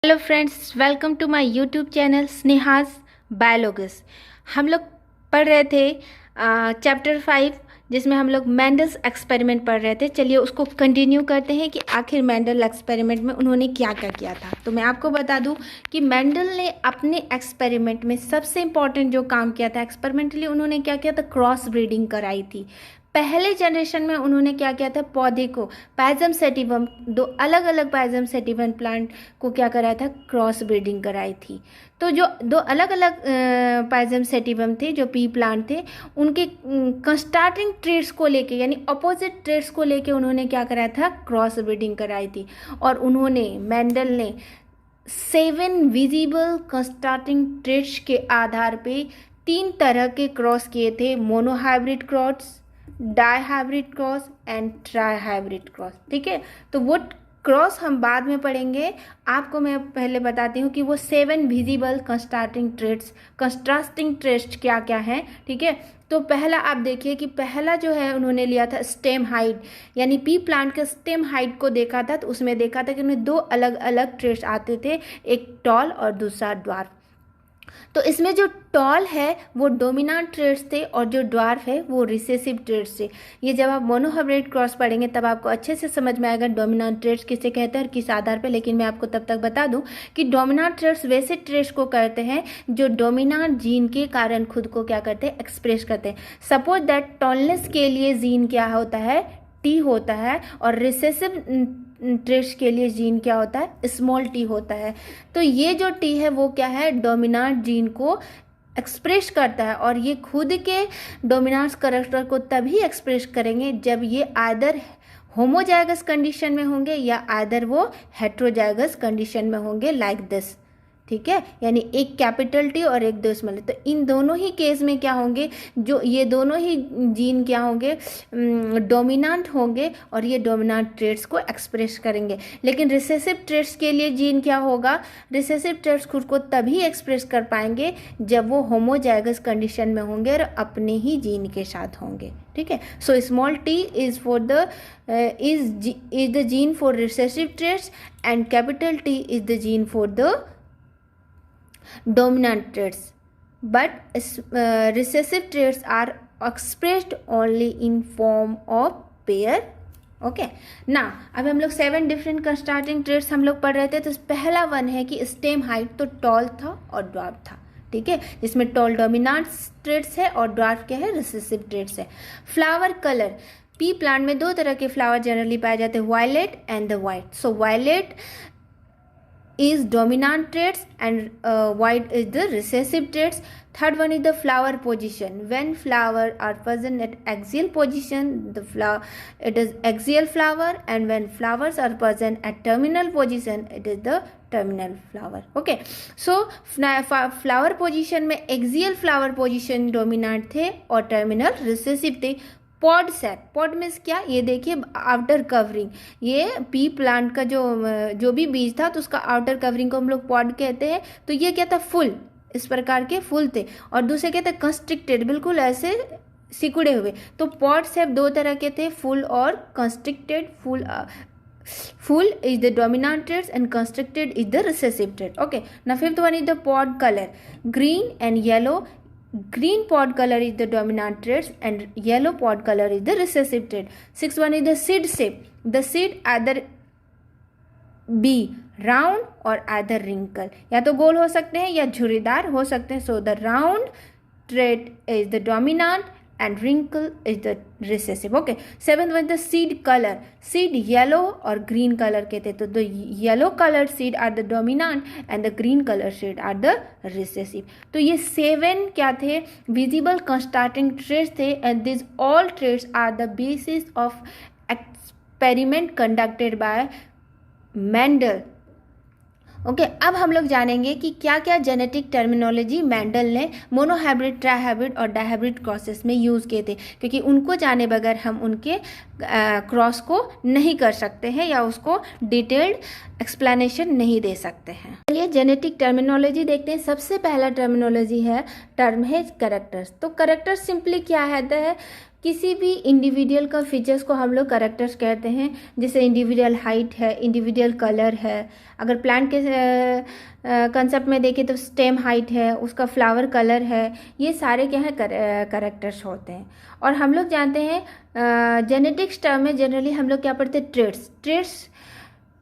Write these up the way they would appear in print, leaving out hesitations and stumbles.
Hello friends, welcome to my YouTube channel Sneha's biologies. हम लोग पढ़ रहे थे चैप्टर 5, जिसमें हम लोग मेंडल्स एक्सपेरिमेंट पढ़ रहे थे। चलिए उसको कंटिन्यू करते हैं कि आखिर मेंडल एक्सपेरिमेंट में उन्होंने क्या क्या किया था। तो मैं आपको बता दूं कि मेंडल ने अपने एक्सपेरिमेंट में सबसे इम्पॉर्टेंट जो काम किया था एक्सपेरिमेंटली, उन्होंने क्या किया था, क्रॉस ब्रीडिंग कराई थी। पहले जनरेशन में उन्होंने क्या किया था, पौधे को पायजम सेटिवम, दो अलग अलग पायजम सेटिवम प्लांट को क्या कराया था, क्रॉस ब्रीडिंग कराई थी। तो जो दो अलग अलग पायजम सेटिवम थे, जो पी प्लांट थे, उनके कंस्टार्टिंग ट्रेड्स को लेके, यानी अपोजिट ट्रेड्स को लेके उन्होंने क्या कराया था, क्रॉस ब्रीडिंग कराई थी। और उन्होंने, मेंडल ने 7 विजिबल कंस्टार्टिंग ट्रेड्स के आधार पे 3 तरह के क्रॉस किए थे, monohybrid cross, dihybrid cross and trihybrid cross. ठीक है, तो वो क्रॉस हम बाद में पढ़ेंगे। आपको मैं पहले बताती हूँ कि वो 7 विजिबल कंट्रास्टिंग ट्रेड्स क्या क्या हैं। ठीक है, तो पहला आप देखिए कि पहला जो है उन्होंने लिया था स्टेम हाइट, यानी पी प्लांट के स्टेम हाइट को देखा था। तो उसमें देखा था कि उन्हें 2 अलग अलग ट्रेड्स आते थे, एक टॉल और दूसरा ड्वार्फ। तो इसमें जो टॉल है वो डोमिनेंट ट्रेड्स थे और जो ड्वार्फ है वो रिसेसिव ट्रेड्स थे। ये जब आप मोनोहाइब्रिड क्रॉस पढ़ेंगे तब आपको अच्छे से समझ में आएगा डोमिनेंट ट्रेड्स किसे कहते हैं और किस आधार पे। लेकिन मैं आपको तब तक बता दूं कि डोमिनेंट ट्रेड्स वैसे ट्रेड्स को करते हैं जो डोमिनेंट जीन के कारण खुद को क्या करते हैं, एक्सप्रेस करते हैं। सपोज दैट टॉलनेस के लिए जीन क्या होता है, टी होता है, और रिसेसिव ट्रेड्स के लिए जीन क्या होता है, स्मॉल टी होता है। तो ये जो टी है वो क्या है, डोमिनेंट जीन को एक्सप्रेस करता है, और ये खुद के डोमिनेंस करैक्टर को तभी एक्सप्रेस करेंगे जब ये आइदर होमोजाइगस कंडीशन में होंगे या आइदर वो हेट्रोजाइगस कंडीशन में होंगे, लाइक दिस। ठीक है, यानी एक कैपिटल टी और एक 2 स्मॉल। तो इन दोनों ही केस में क्या होंगे, जो ये दोनों ही जीन क्या होंगे, डोमिनेंट होंगे और ये डोमिनेंट ट्रेड्स को एक्सप्रेस करेंगे। लेकिन रिसेसिव ट्रेड्स के लिए जीन क्या होगा, रिसेसिव ट्रेड्स खुद को तभी एक्सप्रेस कर पाएंगे जब वो होमोजाइगस कंडीशन में होंगे और अपने ही जीन के साथ होंगे। ठीक है, so small T is for the is the gene for recessive traits and capital T is the gene for the dominant traits, but recessive traits are expressed only in form of pair. Okay ना, अब हम लोग 7 different कंस्टार्टिंग trades हम लोग पढ़ रहे थे। तो पहला वन है कि स्टेम हाइट, तो टॉल था और ड्वार्फ था। ठीक है, जिसमें टॉल डोमिनेंट ट्रेड्स है और ड्वार्फ क्या है, रिसेसिव ट्रेड्स है। फ्लावर कलर, पी प्लांट में 2 तरह के फ्लावर जनरली पाए जाते हैं, violet and the white. So violet is dominant traits and white is the recessive traits. Third one is the flower position. When flower are present at axial position, the flower, it is axial flower, and when flowers are present at terminal position, it is the terminal flower. Okay, so flower position में axial flower position dominant थे और terminal recessive थे। Pod सेप, pod means क्या, ये देखिए outer covering, ये P plant का जो भी बीज था तो उसका आउटर कवरिंग को हम लोग पॉड कहते हैं। तो ये क्या था, फुल, इस प्रकार के फुल थे। और दूसरे क्या था, कंस्ट्रिक्टेड, बिल्कुल ऐसे सिकुड़े हुए। तो पॉड सेप 2 तरह के थे, फुल और constricted. Full is the dominant traits and constricted is the recessive trait. Okay, ना fifth one is the pod colour, green and yellow. Green pod color is the dominant traits and yellow pod color is the recessive trait. Sixth one is the seed shape. The seed either be round or either wrinkle. या तो गोल हो सकते हैं या झुर्रीदार हो सकते हैं. So the round trait is the dominant and wrinkle is the recessive. Okay. Seventh one is the seed color. Seed yellow or green color के थे, तो the yellow colored seed are the dominant and the green colored seed are the recessive. तो ये 7 क्या थे, visible constating traits थे, and these all traits are the basis of experiment conducted by Mendel. Okay, अब हम लोग जानेंगे कि क्या क्या जेनेटिक टर्मिनोलॉजी मेंडल ने मोनोहाइब्रिड, ट्राइहाइब्रिड और डाइहाइब्रिड क्रॉसेस में यूज़ किए थे, क्योंकि उनको जाने बगैर हम उनके क्रॉस को नहीं कर सकते हैं या उसको डिटेल्ड एक्सप्लेनेशन नहीं दे सकते हैं। चलिए जेनेटिक टर्मिनोलॉजी देखते हैं। सबसे पहला टर्मिनोलॉजी है, टर्म है कैरेक्टर्स। तो कैरेक्टर्स सिंपली क्या है, किसी भी इंडिविजुअल का फीचर्स को हम लोग कैरेक्टर्स कहते हैं। जैसे इंडिविजुअल हाइट है, इंडिविजुअल कलर है। अगर प्लांट के कंसेप्ट में देखें तो स्टेम हाइट है, उसका फ्लावर कलर है, ये सारे क्या है कैरेक्टर्स होते हैं। और हम लोग जानते हैं जेनेटिक्स टर्म में जनरली हम लोग क्या पढ़ते हैं, ट्रेट्स। ट्रेट्स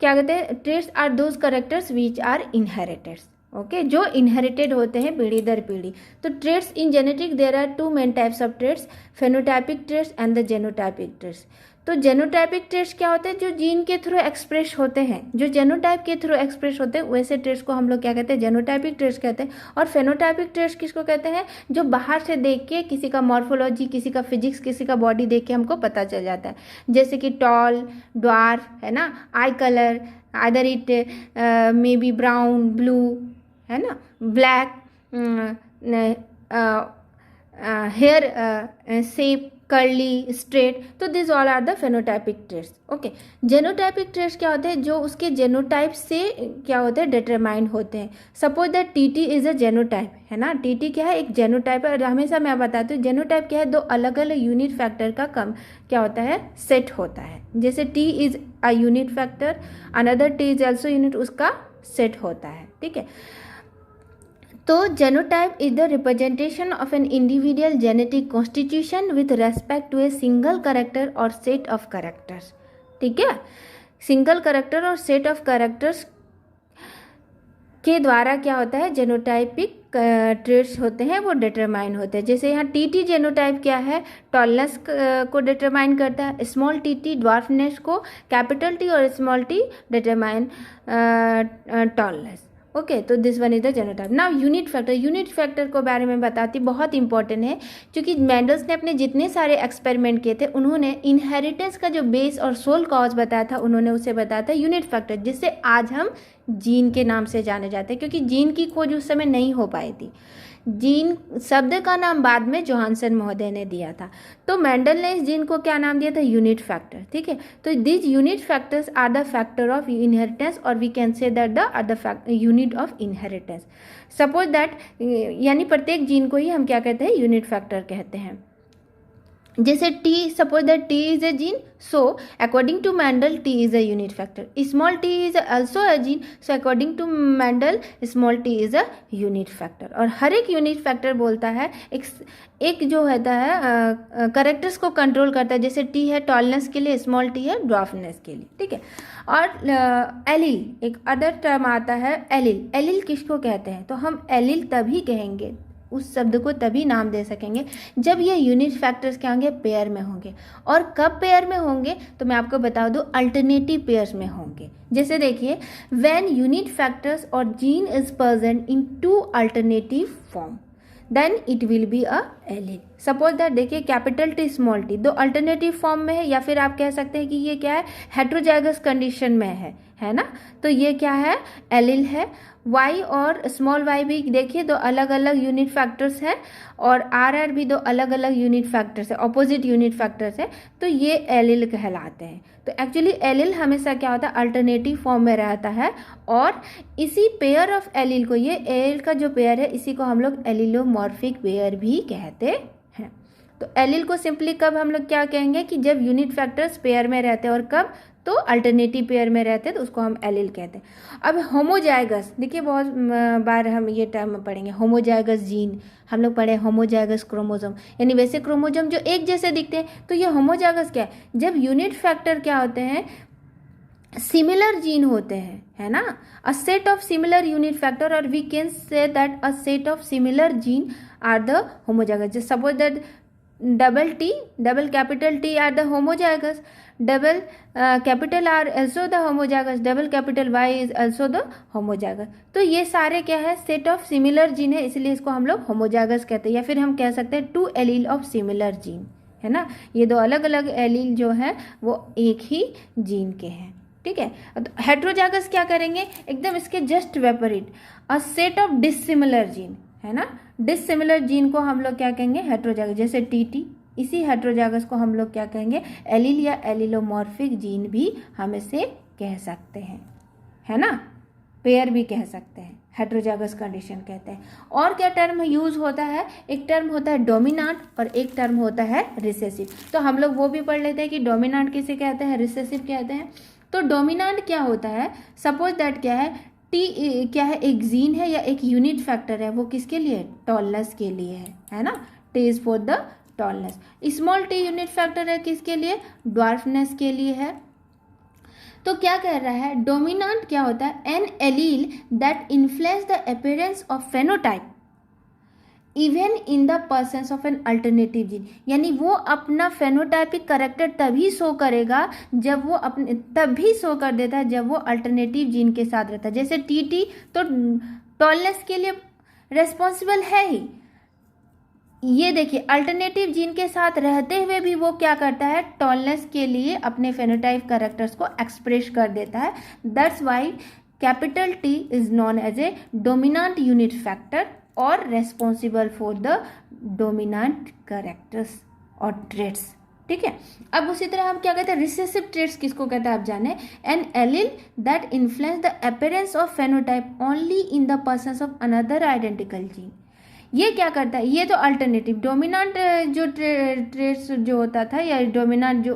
क्या कहते हैं, traits are those characters which are inheriteds, okay, जो इनहेरिटेड होते हैं पीढ़ी दर पीढ़ी। तो traits in genetic there are two main types of traits, phenotypic traits and the genotypic traits. तो जेनोटाइपिक ट्रेट्स क्या होते हैं, जो जीन के थ्रू एक्सप्रेस होते हैं, जो जेनोटाइप के थ्रू एक्सप्रेस होते हैं वैसे ट्रेट्स को हम लोग क्या कहते हैं, जेनोटाइपिक ट्रेट्स कहते हैं। और फेनोटाइपिक ट्रेट्स किसको कहते हैं, जो बाहर से देख के किसी का मॉर्फोलॉजी, किसी का फिजिक्स, किसी का बॉडी देख के हमको पता चल जाता है। जैसे कि टॉल, ड्वार्फ, है ना, eye colour, either it may be brown, blue, है ना, black, hair shape, curly, straight. तो this all are the phenotypic traits, okay. Genotypic traits क्या होते हैं, जो उसके जेनोटाइप से क्या होते हैं, डिटरमाइन होते हैं। Suppose that TT is a genotype, है ना, टीटी क्या है, एक जेनोटाइप है। और हमेशा मैं बताती हूँ जेनोटाइप क्या है, दो अलग अलग यूनिट फैक्टर का कम क्या होता है, सेट होता है। जैसे T is a unit factor, another T is also unit, उसका सेट होता है, ठीक है। तो genotype is the representation of an individual genetic constitution with respect to a single character और सेट ऑफ कैरेक्टर्स, ठीक है। सिंगल कैरेक्टर और सेट ऑफ कैरेक्टर्स के द्वारा क्या होता है, जेनोटाइपिक ट्रेट्स होते हैं वो डिटरमाइन होते हैं। जैसे यहाँ टीटी जेनोटाइप क्या है, टॉलनेस को डिटरमाइन करता है। स्मॉल टीटी ड्वार्फनेस को, कैपिटल टी और small T determine tallness, okay. तो this one is the genotype. Now unit factor, unit factor को बारे में बताती, बहुत इंपॉर्टेंट है, क्योंकि मेंडल्स ने अपने जितने सारे एक्सपेरिमेंट किए थे उन्होंने इनहेरिटेंस का जो बेस और सोल कॉज बताया था, उन्होंने उसे बताया था यूनिट फैक्टर, जिससे आज हम जीन के नाम से जाने जाते हैं, क्योंकि जीन की खोज उस समय नहीं हो पाई थी। जीन शब्द का नाम बाद में जोहानसन महोदय ने दिया था। तो मेंडल ने इस जीन को क्या नाम दिया था, यूनिट फैक्टर, ठीक है। तो this unit factors are the factor of inheritance, और we can say that the are the unit of inheritance. Suppose that, यानी प्रत्येक जीन को ही हम क्या कहते हैं, यूनिट फैक्टर कहते हैं। जैसे T, suppose that T is a gene, so according to Mendel T is a unit factor. Small t is also a gene, so according to Mendel small t is a unit factor. और हर एक unit factor बोलता है एक जो होता है characters को control करता है। जैसे T है टॉलनेस के लिए, स्मॉल t है ड्वार्फनेस के लिए, ठीक है। और एलिल, एक अदर टर्म आता है एलिल। एलिल किसको कहते हैं, तो हम एलिल तभी कहेंगे, उस शब्द को तभी नाम दे सकेंगे जब ये यूनिट फैक्टर्स क्या होंगे, पेयर में होंगे। और कब पेयर में होंगे, तो मैं आपको बता दूं, अल्टरनेटिव पेयर्स में होंगे। जैसे देखिए, व्हेन यूनिट फैक्टर्स और gene is present in two alternative form then it will be a allele. Suppose that, देखिए कैपिटल टी स्मॉल टी दो अल्टरनेटिव फॉर्म में है, या फिर आप कह सकते हैं कि ये क्या है, हेट्रोजाइगस कंडीशन में है ना, तो ये क्या है, एलील है। y और स्मॉल y भी देखिए दो अलग अलग यूनिट फैक्टर्स है, और RR भी दो अलग अलग यूनिट फैक्टर्स है, ऑपोजिट यूनिट फैक्टर्स है, तो ये एलील कहलाते हैं। तो एक्चुअली एलील हमेशा क्या होता है, अल्टरनेटिव फॉर्म में रहता है, और इसी पेयर ऑफ एलील को, ये एलील का जो पेयर है इसी को हम लोग एलीलोमॉर्फिक पेयर भी कहते हैं। तो एलील को सिंपली कब हम लोग क्या कहेंगे कि जब यूनिट फैक्टर्स पेयर में रहते हैं, और कब, तो अल्टरनेटिव पेयर में रहते हैं, तो उसको हम एलील कहते हैं। अब होमोजाइगस, देखिए बहुत बार हम ये टर्म पढ़ेंगे, होमोजाइगस जीन, हम लोग पढ़े होमोजाइगस क्रोमोसोम, यानी वैसे क्रोमोसोम जो एक जैसे दिखते हैं। तो ये होमोजाइगस क्या है, जब यूनिट फैक्टर क्या होते हैं, सिमिलर जीन होते हैं, है ना, a set of similar unit factor, और we can say that a set of similar gene are the homozygous. Suppose that double T, double capital T are the homozygous, double capital R also the homozygous, double capital Y is also the homozygous। तो ये सारे क्या है, set of similar gene है, इसलिए इसको हम लोग होमोजाइगस कहते हैं, या फिर हम कह सकते हैं two allele of similar gene, है ना। ये दो अलग अलग एलील जो है वो एक ही जीन के हैं, ठीक है। तो हेट्रोजाइगस क्या करेंगे, एकदम इसके जस्ट विपरीत, अ सेट ऑफ डिसिमिलर जीन, है ना। डिसिमिलर जीन को हम लोग क्या कहेंगे, हेट्रोजाइगस। जैसे टीटी, इसी हेट्रोजाइगस को हम लोग क्या कहेंगे, एलील या एलीलोमॉर्फिक जीन भी हम इसे कह सकते हैं, है ना, पेयर भी कह सकते हैं। हेट्रोजाइगस कंडीशन कहते हैं। और क्या टर्म यूज होता है, एक टर्म होता है डोमिनेंट और एक टर्म होता है रिसेसिव। तो हम लोग वो भी पढ़ लेते हैं कि डोमिनेंट किसे कहते हैं, रिसेसिव कहते हैं। तो डोमिनेंट क्या होता है, सपोज दैट क्या है, टी क्या है, एक जीन है या एक यूनिट फैक्टर है, वो किसके लिए, टॉलनेस के लिए है ना, T is for the tallness. Small T unit factor है किसके लिए, ड्वार्फनेस के लिए है। तो क्या कह रहा है, डोमिनेंट क्या होता है, an allele that influence the appearance of phenotype even in the presence of an alternative gene, यानी वो अपना फेनोटाइपिक करेक्टर तभी शो करेगा जब वो अपने, तभी शो कर देता है जब वो अल्टरनेटिव जीन के साथ रहता है। जैसे टी तो टॉलनेस के लिए रेस्पॉन्सिबल है ही, ये देखिए अल्टरनेटिव जीन के साथ रहते हुए भी वो क्या करता है, टॉलनेस के लिए अपने फेनोटाइप कैरेक्टर्स को एक्सप्रेस कर देता है। That's why capital T is known as a dominant unit factor और responsible for the dominant characters और ट्रेट्स। ठीक है, अब उसी तरह हम क्या कहते हैं, रिसेसिव ट्रेट्स किसको कहते हैं आप जाने, an allele that influence the appearance of phenotype only in the presence of another identical gene. ये क्या करता है, ये तो अल्टरनेटिव, डोमिनेंट जो ट्रेट्स जो होता था या डोमिनेंट जो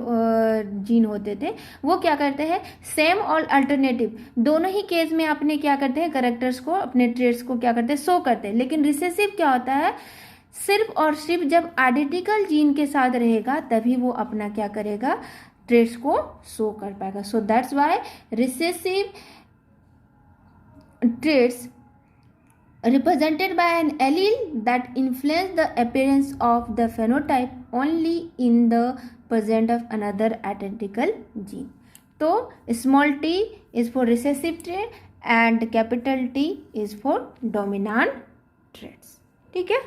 जीन होते थे वो क्या करते हैं, सेम और अल्टरनेटिव दोनों ही केस में अपने क्या करते हैं, कैरेक्टर्स को, अपने ट्रेट्स को क्या करते हैं, शो करते हैं। लेकिन रिसेसिव क्या होता है, सिर्फ और सिर्फ जब आइडेंटिकल जीन के साथ रहेगा तभी वो अपना क्या करेगा, ट्रेट्स को शो कर पाएगा। So that's why recessive traits represented by an allele that influence the appearance of the phenotype only in the presence of another identical gene. तो small t is for recessive trait and capital T is for dominant traits. ठीक है।